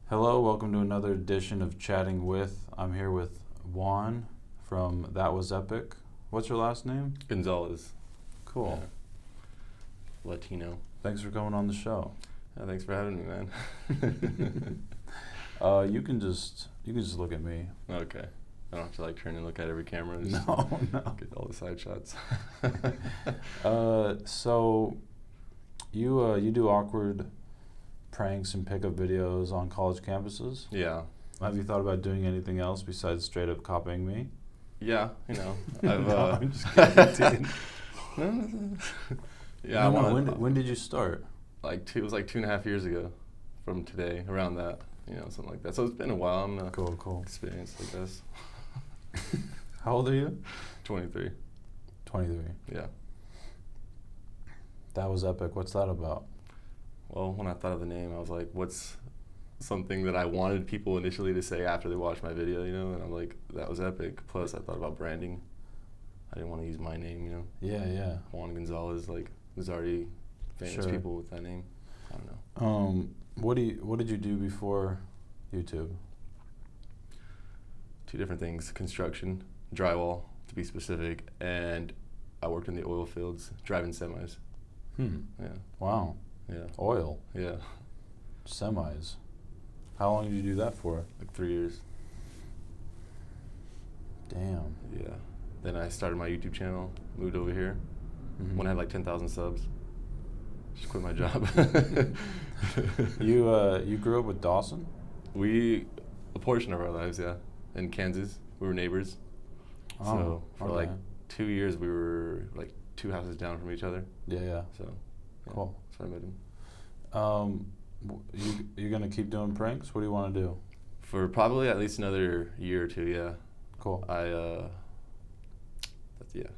Hello, welcome to another edition of Chatting With. I'm here with Juan from ThatWasEpic. What's your last name? Gonzalez. Cool. Yeah. Latino. Thanks for coming on the show. Yeah, thanks for having me, man. You can just look at me. Okay. I don't have to like turn and look at every camera. Just No. Get all the side shots. So you do awkward pranks and pickup videos on college campuses. Yeah. Have you thought about doing anything else besides straight up copying me? Yeah, I've No, I'm just kidding. Yeah, When did you start? it was like 2.5 years ago from today, around that, something like that. So it's been a while. I'm Cool. experienced, I guess. How old are you? 23. 23. Yeah. ThatWasEpic. What's that about? Well, when I thought of the name, I was like, what's something that I wanted people initially to say after they watched my video, And I'm like, that was epic. Plus, I thought about branding. I didn't want to use my name, Yeah. Juan Gonzalez, there's already famous Sure. people with that name. I don't know. What did you do before YouTube? 2 different things: construction, drywall, to be specific, and I worked in the oil fields, driving semis. Yeah. Wow. Yeah. Oil. Yeah. Semis. How long did you do that for? Like 3 years. Damn. Yeah. Then I started my YouTube channel, moved over here. Mm-hmm. When I had like 10,000 subs. Just quit my job. You grew up with Dawson? A portion of our lives, yeah. In Kansas, we were neighbors. So for like 2 years, we were like 2 houses down from each other. Yeah. So yeah, Cool. that's where I met him. You gonna keep doing pranks? What do you want to do? For probably at least another year or 2, yeah. Cool. That's it.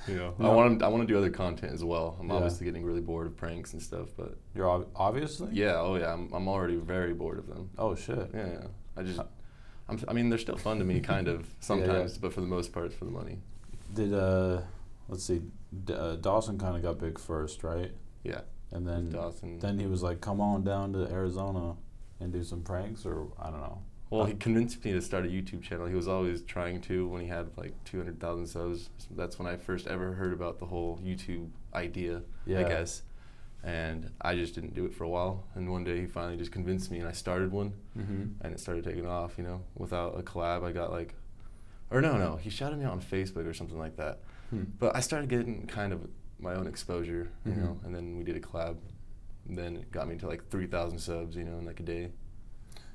I want to do other content as well. I'm obviously getting really bored of pranks and stuff, but You're obviously? yeah, I'm already very bored of them. Oh shit. Yeah. I mean, they're still fun to me, kind of sometimes, Yeah. but for the most part, it's for the money. Did let's see, Dawson kind of got big first, right? Yeah. And then Dawson. Then he was like, "Come on down to Arizona and do some pranks," or I don't know. Well, he convinced me to start a YouTube channel. He was always trying to when he had like 200,000 subs. That's when I first ever heard about the whole YouTube idea, Yeah. I guess. And I just didn't do it for a while. And one day he finally just convinced me, and I started one. Mm-hmm. And it started taking off, Without a collab, I got like, or no, he shouted me out on Facebook or something like that. But I started getting kind of my own exposure, Mhm. and then we did a collab. And then it got me to like 3,000 subs, in like a day.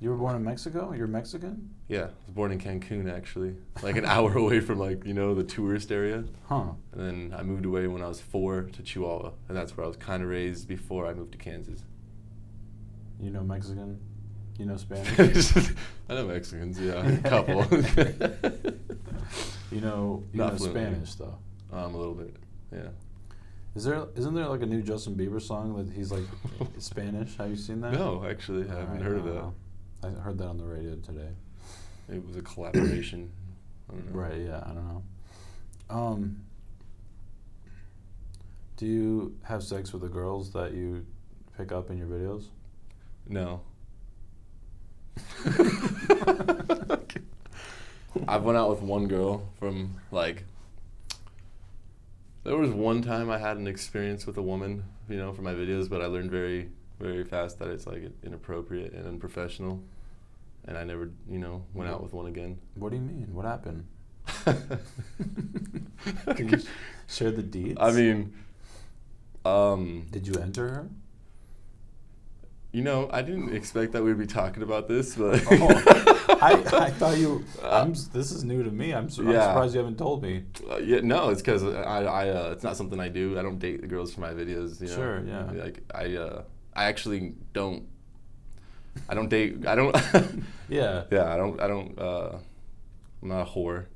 You were born in Mexico? You're Mexican? Yeah, I was born in Cancun actually, like an hour away from the tourist area. Huh. And then I moved away when I was 4 to Chihuahua, and that's where I was kind of raised before I moved to Kansas. You know Mexican? You know Spanish? I know Mexicans, yeah, a couple. You know Not fluently. Spanish though. A little bit, yeah. Isn't there like a new Justin Bieber song that he's like Spanish? Have you seen that? No, actually, I haven't heard of that. I heard that on the radio today. It was a collaboration. I don't know. Right, yeah, I don't know. Do you have sex with the girls that you pick up in your videos? No. I went out with one girl from there was one time I had an experience with a woman, for my videos, but I learned very, very fast that it's like inappropriate and unprofessional. And I never, went out with one again. What do you mean? What happened? Can you share the deets? I mean, did you enter her? I didn't expect that we'd be talking about this, but I thought you. This is new to me. I'm surprised you haven't told me. Yeah, no, it's because I it's not something I do. I don't date the girls for my videos. Sure, yeah. Like I actually don't. I don't date. I don't. Yeah. Yeah, I don't. I'm not a whore.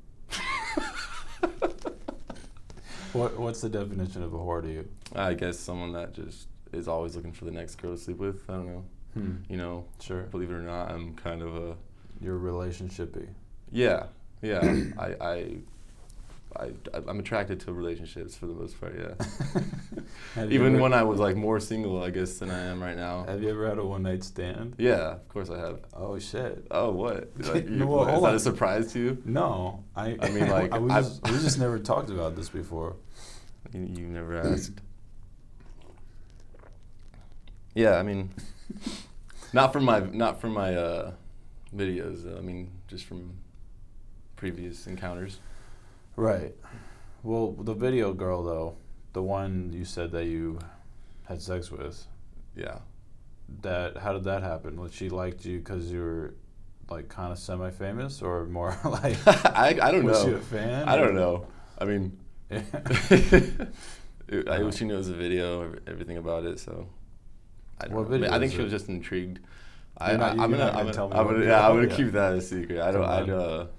What's the definition of a whore to you? I guess someone that just is always looking for the next girl to sleep with. I don't know. Sure. Believe it or not, I'm kind of a. You're relationshipy. Yeah. I I'm attracted to relationships for the most part, yeah. Have you Even ever- when I was like more single, I guess, than I am right now. Have you ever had a one-night stand? Yeah, of course I have. Oh shit. Oh, what? Like, No, well, what, is hold that on. a surprise to you? No, I mean, like, we just never talked about this before. You never asked. Yeah, I mean, not from my videos. I mean, just from previous encounters. Right. Well, the video girl though, the one you said that you had sex with, Yeah. how did that happen? Was she liked you because you were like kind of semi-famous, or more like I don't was know. she a fan? I or- don't know. I mean, Yeah. she knows the video, everything about it, so I don't What know. video I think is she was it? just intrigued. You're not gonna tell me what video? I'm Oh, gonna yeah. keep that a secret. Come on.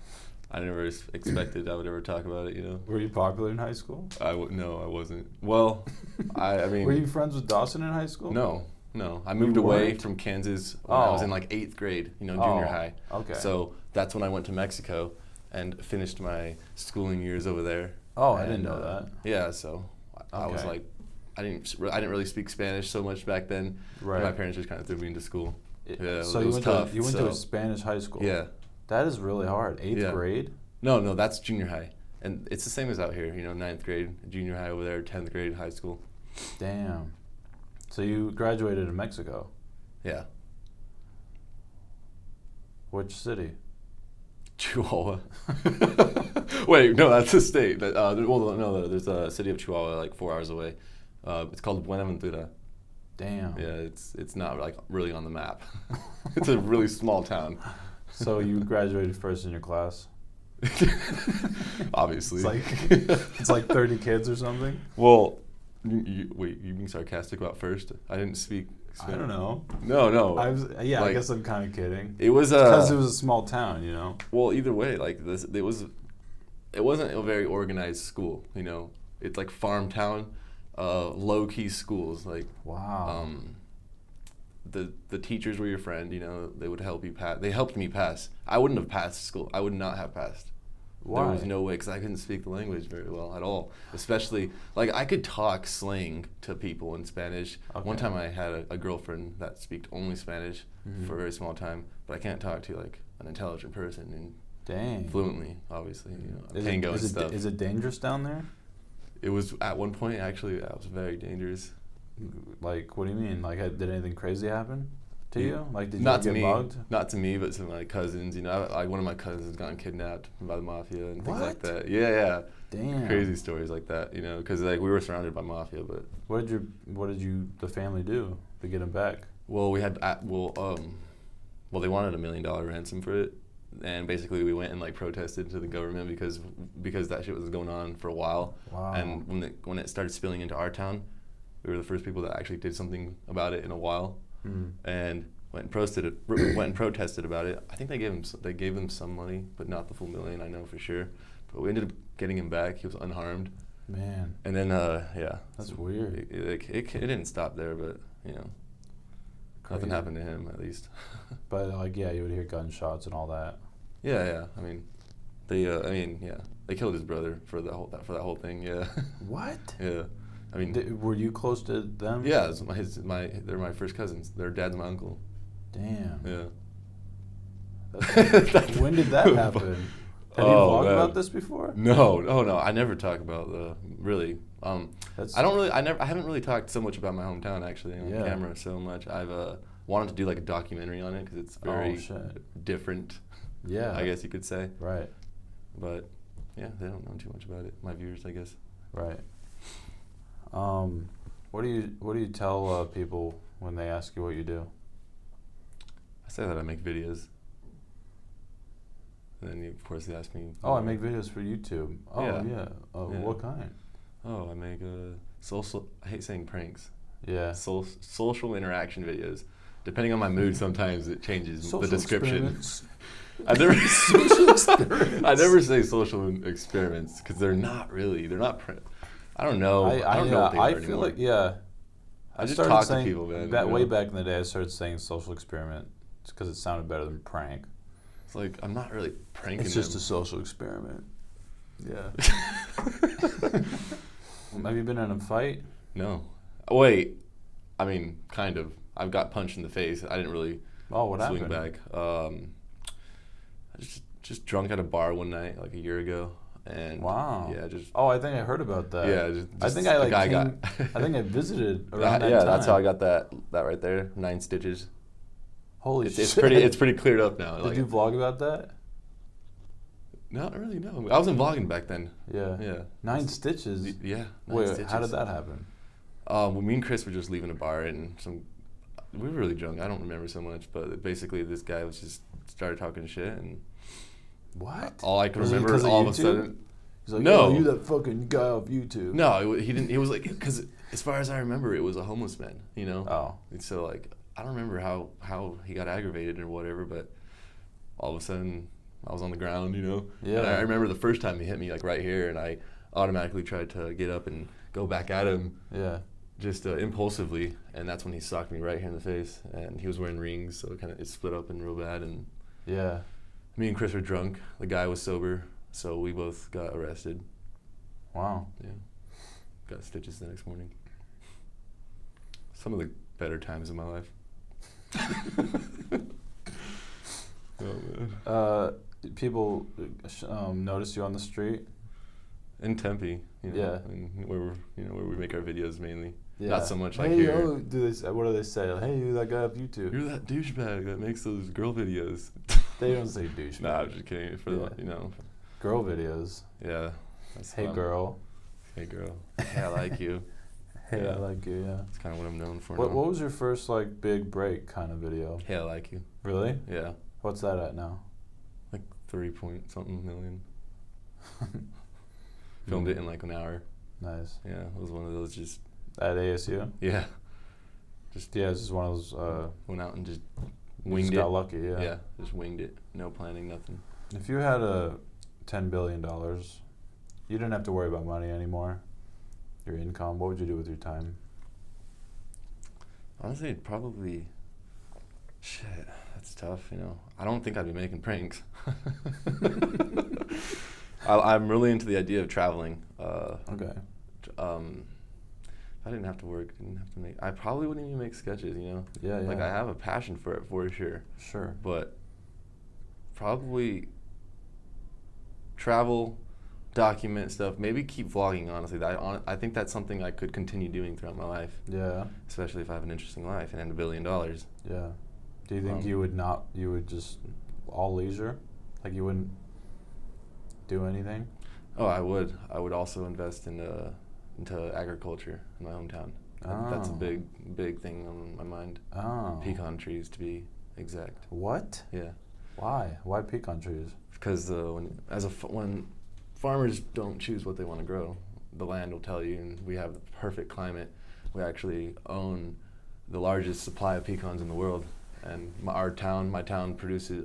I never expected I would ever talk about it. You know. Were you popular in high school? No, I wasn't. Well, I mean. Were you friends with Dawson in high school? No. I moved You away weren't? from Kansas when I was Oh. in like 8th grade, junior Oh, high. okay. So that's when I went to Mexico and finished my schooling years over there. Oh, I And, didn't know that. Yeah, so I was Okay. like, I didn't really speak Spanish so much back then. Right. My parents just kind of threw me into school. Yeah, So it you was went tough. to a so- Spanish high school. Yeah. That is really hard. 8th Yeah. grade. No, that's junior high. And it's the same as out here, 9th grade, junior high over there, 10th grade, high school. Damn. So you graduated in Mexico. Yeah. Which city? Chihuahua. Wait, no, that's a state. There's a city of Chihuahua like 4 hours away. It's called Buenaventura. Damn. Yeah, it's not like really on the map. It's a really small town. So you graduated first in your class. Obviously. It's like 30 kids or something. Well, wait, you being sarcastic about first? I didn't speak Spanish. I don't know. No. I Like, guess I'm kind of kidding. It was Because it was a small town, you know. Well, either way, like this, it wasn't a very organized school. It's like farm town, low key schools. Like Wow. the teachers were your friend. They would help you pass. They helped me pass. I wouldn't have passed school. I would not have passed. Why? There was no way, because I couldn't speak the language very well at all. Especially, like, I could talk slang to people in Spanish. Okay. One time I had a girlfriend that speak only Spanish Mhm. for a very small time, but I can't talk to, like, an intelligent person and Dang. fluently, obviously. Is Tango and it stuff. is it dangerous down there? It was, at one point, actually, that was very dangerous. Like, what do you mean? Like, did anything crazy happen to Yeah. you? Like, did you Not to get me, mugged? not to me, but to my cousins. Like one of my cousins has gotten kidnapped by the mafia and things like What? that. Yeah, Damn. crazy stories like that. Because like we were surrounded by mafia. But What did the family do to get him back? well, we had they wanted $1 million ransom for it, and basically we went and like protested to the government because that shit was going on for a while. Wow. And when it started spilling into our town, we were the first people that actually did something about it in a while. Mm. And went and protested about it. I think they gave him some money, but not the full $1 million. I know for sure. But we ended up getting him back. He was unharmed. Man, And then that's weird. It didn't stop there, but Crazy. nothing happened to him at least. But like, yeah, you would hear gunshots and all that. Yeah. I mean, they killed his brother for that whole thing. Yeah. What? Yeah. I mean, Were you close to them? yeah. They're my first cousins. Their dad's my uncle. Damn. Yeah. When did that happen? Have you Oh, vlogged man. about this before? No. I never talk about really. That's, I haven't really talked so much about my hometown actually on Yeah. camera so much. I've wanted to do like a documentary on it because it's Oh, very shit. different. Yeah. I guess you could say. Right. But yeah, they don't know too much about it. My viewers, I guess. Right. What do you tell people when they ask you what you do? I say that I make videos. And then of course they ask me. Oh, I make videos for YouTube. Oh, Yeah. yeah. Yeah. What kind? Oh, I make social. I hate saying pranks. Yeah. Social interaction videos. Depending on my mood, sometimes it changes Social the description. experiments. I never Social experiments. I never say social experiments because they're not really. They're not. I don't know. I don't know what they are I feel anymore. like, yeah. I just started talk to saying people, man. Way back in the day, I started saying social experiment because it sounded better than prank. It's like I'm not really pranking It's just them. a social experiment. Yeah. Have you been in a fight? No. Wait. I mean, kind of. I've got punched in the face. I didn't really What swing happened? back. I just drunk at a bar one night, like a year ago, and Wow. yeah, just Oh, I think I heard about that. yeah. I think I the like guy came, got. I think I visited around that Yeah, time. that's how I got that right there. 9 stitches. Holy shit. It's pretty cleared up now. Did you vlog about that? Not really. No, I wasn't vlogging back then. Yeah. Yeah. 9 stitches. Yeah. 9 Wait, stitches. how did that happen? Well, me and Chris were just leaving a bar, and we were really drunk. I don't remember so much, but basically this guy was just started talking shit, and What? all I can Was it remember is because of all of a YouTube? sudden. He's like, No. oh, you that fucking guy off YouTube. No, he didn't. He was like, because as far as I remember, it was a homeless man. You know. Oh. And so like, I don't remember how he got aggravated or whatever, but all of a sudden I was on the ground. You know. Yeah. And I remember the first time he hit me like right here, and I automatically tried to get up and go back at him. Yeah. Just impulsively, and that's when he socked me right here in the face, and he was wearing rings, so it split open real bad, and Yeah. me and Chris were drunk. The guy was sober, so we both got arrested. Wow. Yeah, got stitches the next morning. Some of the better times in my life. Oh man. People notice you on the street. In Tempe, you know, Yeah. and where we make our videos mainly. Yeah. Not so much like hey, here. oh, what do they say? Like, hey, you that guy off YouTube. You're that douchebag that makes those girl videos. They don't say douche. Nah, I'm just kidding. For Yeah. the, Girl videos. yeah. That's Hey, fun. girl. Hey girl. Hey, I like you. Hey, Yeah. I like you. Yeah. That's kind of what I'm known for What now. What was your first like big break kind of video? Hey, I like you. Really? Yeah. What's that at now? Like 3-point-something million. Filmed it in like an hour. Nice. Yeah, it was one of those just, At ASU? yeah. Yeah, it's just one of those. Went out and just You winged just it. got lucky. Yeah. Yeah, just winged it. No planning, nothing. If you had $10 billion, you didn't have to worry about money anymore. Your income. What would you do with your time? Honestly, probably, shit, that's tough, I don't think I'd be making pranks. I'm really into the idea of traveling. Okay. If I didn't have to work, I probably wouldn't even make sketches, Yeah, yeah. Like I have a passion for it for sure, Sure. but probably travel, document stuff, maybe keep vlogging, honestly. I think that's something I could continue doing throughout my life, Yeah. especially if I have an interesting life and $1 billion. Yeah. Do you think you would just all leisure? Like you wouldn't do anything? Oh, I would. I would also invest into agriculture in my hometown. That's a Oh. big thing on my mind. Oh. Pecan trees, to be exact. What? Yeah, Why? Why pecan trees? because when farmers don't choose what they want to grow, the land will tell you, and we have the perfect climate. We actually own the largest supply of pecans in the world, and my town produces,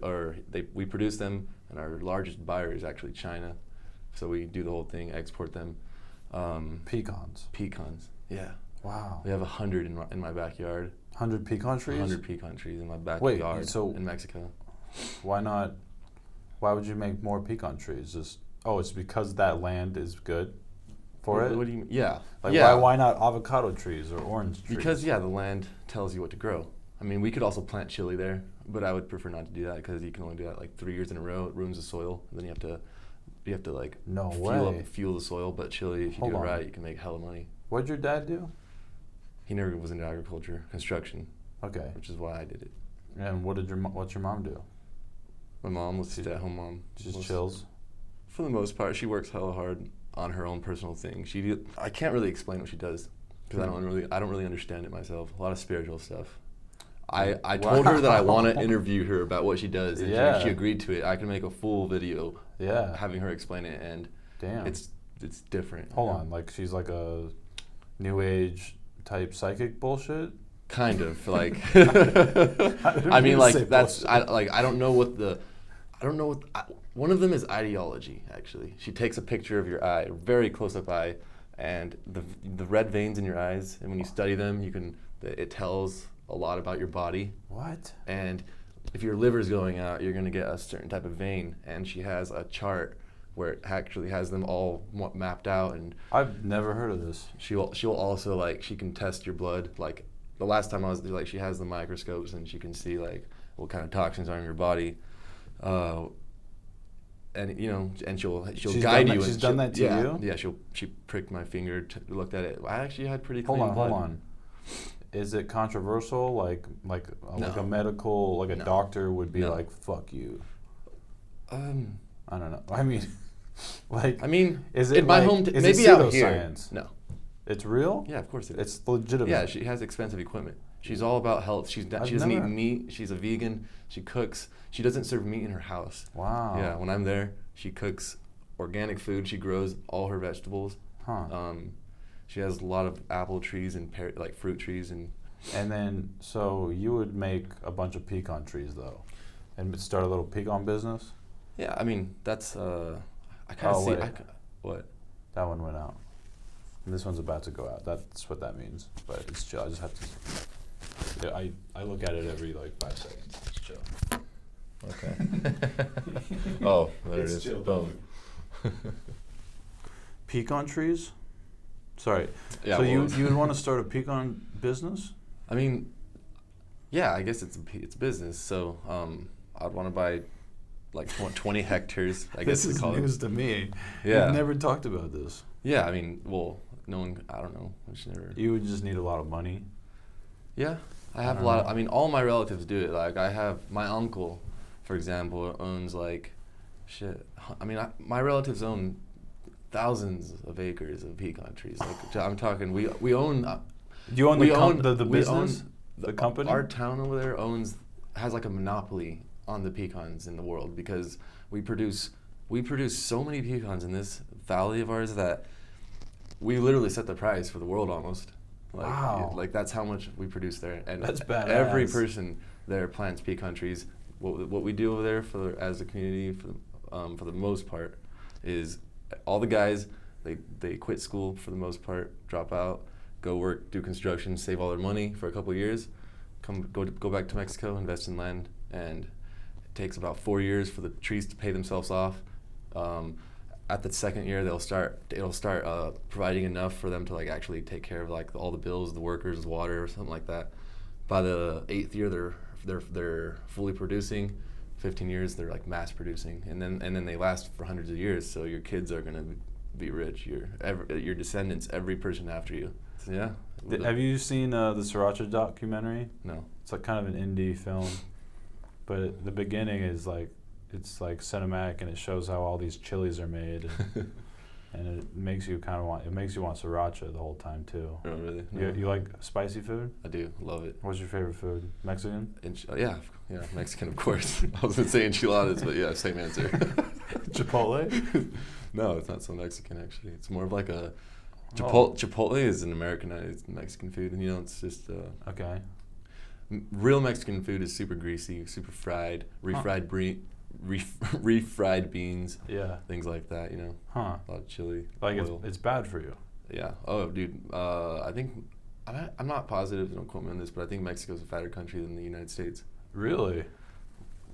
we produce them, and our largest buyer is actually China. So we do the whole thing, export them. Pecans. Pecans, yeah. Wow. We have 100 in my backyard. 100 pecan trees? 100 pecan trees in my Wait, backyard so- in Mexico. Why not? Why would you make more pecan trees? It's because that land is good for it? What do you mean? Yeah. Like yeah. why not avocado trees or orange trees? Because the land tells you what to grow. I mean, we could also plant chili there, but I would prefer not to do that because you can only do that like 3 years in a row. It ruins the soil. And then you have to like No way. fuel the soil. But chili, if you Hold do it on. right, you can make hella money. What'd your dad do? He never was into agriculture, construction, Okay. which is why I did it. And what's your mom do? My mom was a stay-at-home mom. Just Most- chills? For the most part, she works hella hard on her own personal thing. I can't really explain what she does because I don't really understand it myself. A lot of spiritual stuff. I told her that I want to interview her about what she does, and Yeah. she agreed to it. I can make a full video Yeah. having her explain it, and Damn. it's different. Hold on. Like she's like a new age type psychic bullshit? Kind of like. didn't I mean mean, to like say that's bullshit. I don't know what one of them is ideology. Actually, she takes a picture of your eye, very close up eye, and the red veins in your eyes, and when you study them, it tells a lot about your body. What? And if your liver's going out, you're going to get a certain type of vein. And she has a chart where it actually has them all mapped out, and I've never heard of this. she'll also like she can test your blood. Like the last time I was there, like she has the microscopes and she can see like what kind of toxins are in your body, and you know, and she'll She's guide done you. that- and she's done that to yeah, you? Yeah, she pricked my finger, looked at it. I actually had pretty clean Hold blood. on. Is it controversial? Like a medical, like a No. doctor would be No. like, "Fuck you." I don't know. I mean, is it in my like, home, is maybe it out here. pseudoscience? No. It's real? Yeah, of course it is. It's legitimate. Yeah, she has expensive equipment. She's all about health. She doesn't eat meat. She's a vegan. She cooks. She doesn't serve meat in her house. Wow. Yeah, when I'm there, she cooks organic food. She grows all her vegetables. Huh. She has a lot of apple trees and like fruit trees and. And then, so you would make a bunch of pecan trees though, and start a little pecan business? Yeah, I mean that's. I kind of see. wait. What? That one went out. And this one's about to go out. That's what that means. But it's chill. I just have to. Yeah, I look at it every like 5 seconds. It's chill. Okay. Oh, there It's it is. chill. Boom. Pecan trees? Sorry. Yeah. So well, you would want to start a pecan business? I mean, yeah, I guess it's business. So I'd want to buy like 20 hectares. I guess This is call news it. to me. Yeah. We've never talked about this. Yeah, I mean, well, no one. I don't know. I just never. You would just need a lot of money. Yeah, I have a don't lot. know. I mean, all my relatives do it. Like I have my uncle, for example, owns like, shit. I mean, my relatives own thousands of acres of pecan trees. Like I'm talking, we own. Do you own we the own the we business? own The company? Our town over there has like a monopoly on the pecans in the world because we produce so many pecans in this valley of ours that we literally set the price for the world almost. Like, Wow. Like that's how much we produce there, and That's badass. every person there plants pecan trees. What we do over there as a community for the most part is all the guys they quit school for the most part, drop out, go work, do construction, save all their money for a couple of years, go back to Mexico, invest in land, and it takes about 4 years for the trees to pay themselves off. At the second year, it'll start providing enough for them to like actually take care of like all the bills, the workers, the water, or something like that. By the 8th year, they're fully producing. 15 years, they're like mass producing, and then they last for hundreds of years. So your kids are gonna be rich. Your descendants, every person after you. So, yeah. Have you seen the Sriracha documentary? No. It's like kind of an indie film, but the beginning is like it's like cinematic and it shows how all these chilies are made, and it makes you want sriracha the whole time too. Oh, really? No. You like spicy food? I do love it. What's your favorite food? Mexican? Yeah, Mexican, of course. I was gonna say enchiladas, but yeah, same answer. Chipotle? No, it's not so Mexican actually. It's more of like a Chipotle is an Americanized Mexican food, and it's just Okay. Real Mexican food is super greasy, super fried, refried refried beans, Yeah. things like that. Huh. A lot of chili. Like oil. it's bad for you. Yeah. Oh, dude. I think I'm not positive. Don't quote me on this, but I think Mexico's a fatter country than the United States. Really?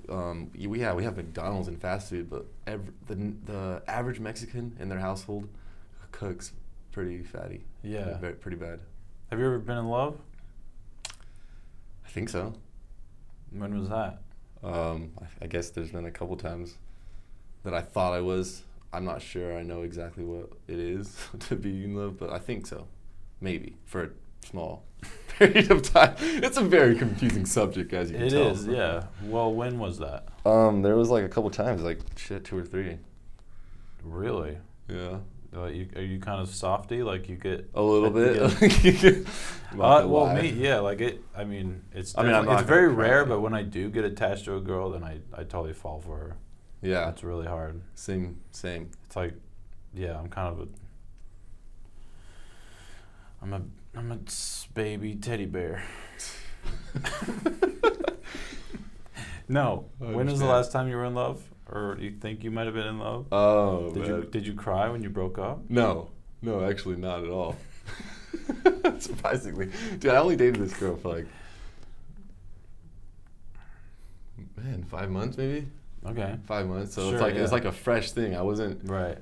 We have McDonald's and fast food, but the average Mexican in their household cooks pretty fatty. Yeah. Pretty bad. Have you ever been in love? I think so. When was that? I guess there's been a couple times that I thought I was. I'm not sure I know exactly what it is to be in love, but I think so. Maybe. For a small period of time. It's a very confusing subject, as you can tell. It is, yeah. Well, when was that? There was like a couple times, like 2 or 3. Really? Yeah. Are you kind of softy? Like you get A little bit. well, me, yeah. Like it. I mean, it's. I mean, I'm not it's very gonna cry. rare, but when I do get attached to a girl, then I totally fall for her. Yeah. That's really hard. Same. It's like, yeah, I'm kind of I'm a baby teddy bear. No. I When was the understand. last time you were in love, or you think you might have been in love? Oh, Did you cry when you broke up? No, actually not at all. Surprisingly. Dude, I only dated this girl for like, 5 months maybe? Okay. 5 months. So Sure, it's like yeah. it's like a fresh thing. I wasn't. Right.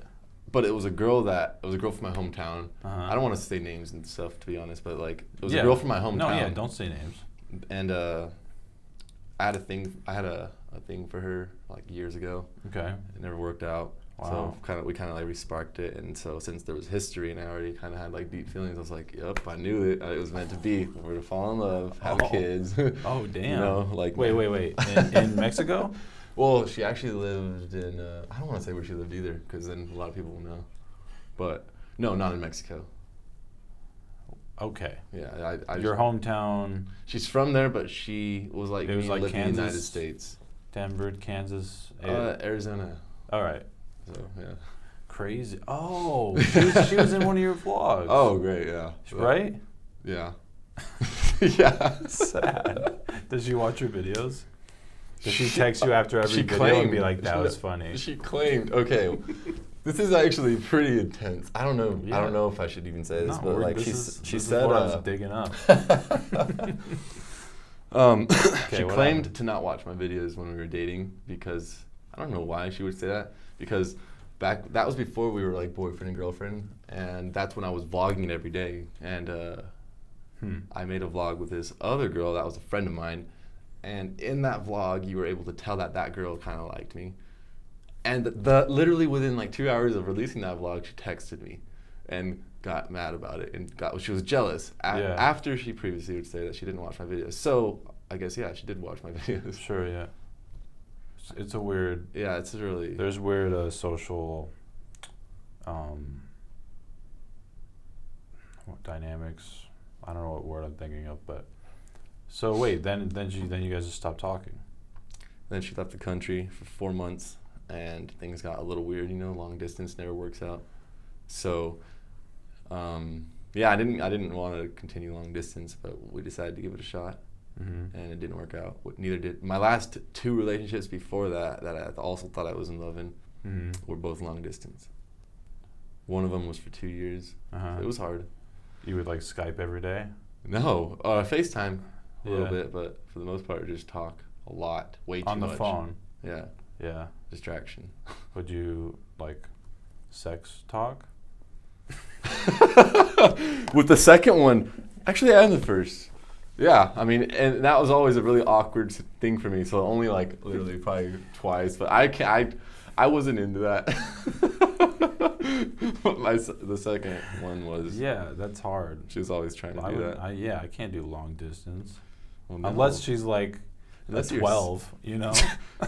But it was a girl from my hometown. Uh-huh. I don't want to say names and stuff, to be honest, but like it was Yeah. a girl from my hometown. No, yeah, don't say names. And I had a thing for her like years ago. Okay. It never worked out. Wow. So we kind of like resparked it, and so since there was history and I already kind of had like deep feelings, I was like, yep, I knew it. It was meant to be. We were to fall in love, have kids. Oh, damn. You know, like Wait. In Mexico? Well, she actually lived in. I don't want to say where she lived either, because then a lot of people will know. But no, not in Mexico. Okay. Yeah, Your hometown. She's from there, but she was like It was me like living in the United Kansas? States. Denver, Kansas. Arizona. All right. So yeah. Crazy. Oh, she was in one of your vlogs. Oh, great. Yeah. Right? Yeah. Yeah. Sad. Does she watch your videos? Does she text you after every video and be like, that was funny? She claimed. Okay. This is actually pretty intense. I don't know. Yeah. I don't know if I should even say this, but like she this said. Is what I was digging up. She claimed to not watch my videos when we were dating because I don't know why she would say that, because that was before we were like boyfriend and girlfriend, and that's when I was vlogging it every day, and I made a vlog with this other girl that was a friend of mine, and in that vlog you were able to tell that girl kind of liked me, and literally within like 2 hours of releasing that vlog she texted me and got mad about it and she was jealous after she previously would say that she didn't watch my videos. So I guess she did watch my videos. Sure, yeah. It's a weird. Yeah, it's really. There's weird social dynamics. I don't know what word I'm thinking of, but so wait, then you guys just stopped talking. Then she left the country for 4 months, and things got a little weird. You know, long distance never works out. So, I didn't want to continue long distance, but we decided to give it a shot, and it didn't work out. Neither did my last 2 relationships before that I also thought I was in love in. Were both long distance. One of them was for 2 years. So it was hard. You would like Skype every day? No, FaceTime a little bit, but for the most part, just talk a lot, way too much. On the phone? Yeah. Yeah. Distraction. Would you like sex talk? With the second one, actually, I am the first. Yeah, I mean, and that was always a really awkward thing for me. So only like literally probably twice, but I wasn't into that. The second one was. Yeah, that's hard. She was always trying to do that. I can't do long distance. Well, no. Unless she's like Unless 12, you know?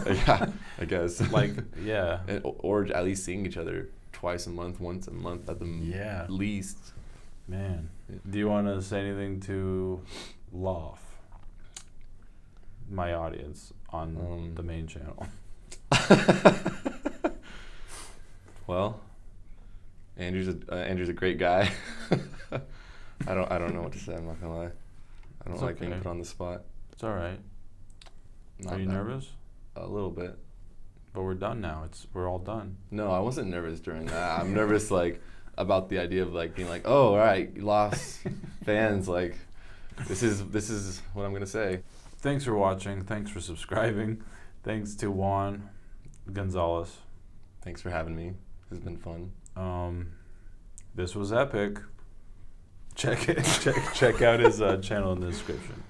Yeah, I guess. Like, yeah. Or at least seeing each other twice a month, once a month at the least. Man. Do you want to say anything to LAHWF, my audience, on the main channel? Well, Andrew's a great guy. I don't know what to say. I'm not gonna lie. I don't like being put on the spot. It's all right. Are you nervous? A little bit. But we're done now. We're all done. No, I wasn't nervous during that. I'm nervous like about the idea of like being like, oh, all right, you lost fans. Like, this is what I'm gonna say. Thanks for watching. Thanks for subscribing. Thanks to Juan Gonzalez. Thanks for having me. This has been fun. This was epic. Check out his channel in the description.